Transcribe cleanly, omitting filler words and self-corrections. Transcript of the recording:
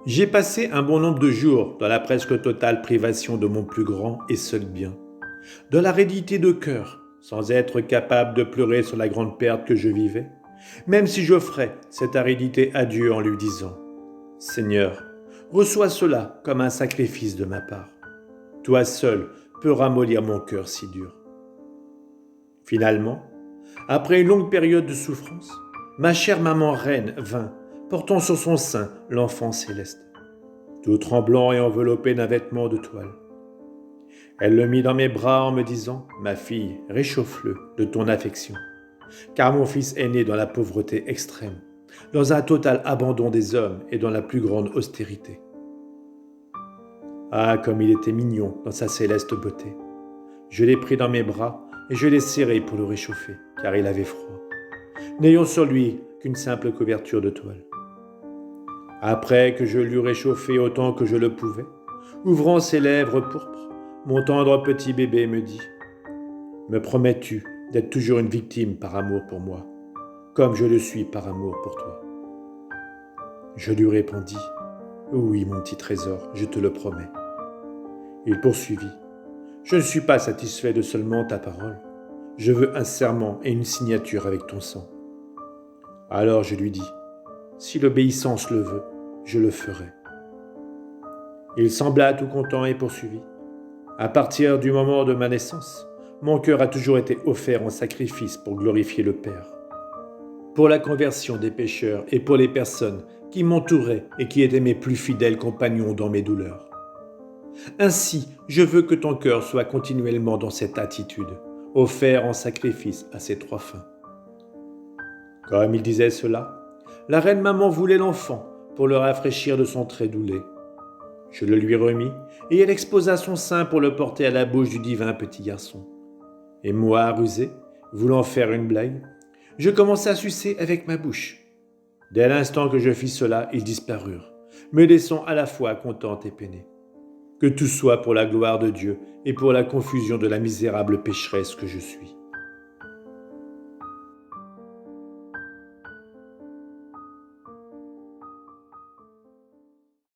J'ai passé un bon nombre de jours dans la presque totale privation de mon plus grand et seul bien, dans l'aridité de cœur, sans être capable de pleurer sur la grande perte que je vivais, même si j'offrais cette aridité à Dieu en lui disant « Seigneur, reçois cela comme un sacrifice de ma part. Toi seul peux ramollir mon cœur si dur. » Finalement, après une longue période de souffrance, ma chère maman reine vint, portant sur son sein l'enfant céleste, tout tremblant et enveloppé d'un vêtement de toile. Elle le mit dans mes bras en me disant « Ma fille, réchauffe-le de ton affection, car mon fils est né dans la pauvreté extrême, dans un total abandon des hommes et dans la plus grande austérité. » Ah, comme il était mignon dans sa céleste beauté. Je l'ai pris dans mes bras et je l'ai serré pour le réchauffer, car il avait froid, n'ayant sur lui qu'une simple couverture de toile. Après que je l'eus réchauffé autant que je le pouvais, ouvrant ses lèvres pourpres, mon tendre petit bébé me dit « Me promets-tu d'être toujours une victime par amour pour moi, comme je le suis par amour pour toi ?» Je lui répondis « Oui, mon petit trésor, je te le promets. » Il poursuivit « Je ne suis pas satisfait de seulement ta parole. Je veux un serment et une signature avec ton sang. » Alors je lui dis « Si l'obéissance le veut, je le ferai. » Il sembla tout content et poursuivit « À partir du moment de ma naissance, mon cœur a toujours été offert en sacrifice pour glorifier le Père, pour la conversion des pécheurs et pour les personnes qui m'entouraient et qui étaient mes plus fidèles compagnons dans mes douleurs. Ainsi, je veux que ton cœur soit continuellement dans cette attitude, offert en sacrifice à ces trois fins. » Comme il disait cela, la reine maman voulait l'enfant pour le rafraîchir de son très doux lait. Je le lui remis et elle exposa son sein pour le porter à la bouche du divin petit garçon. Et moi, rusé, voulant faire une blague, je commençai à sucer avec ma bouche. Dès l'instant que je fis cela, ils disparurent, me laissant à la fois contente et peinée. Que tout soit pour la gloire de Dieu et pour la confusion de la misérable pécheresse que je suis.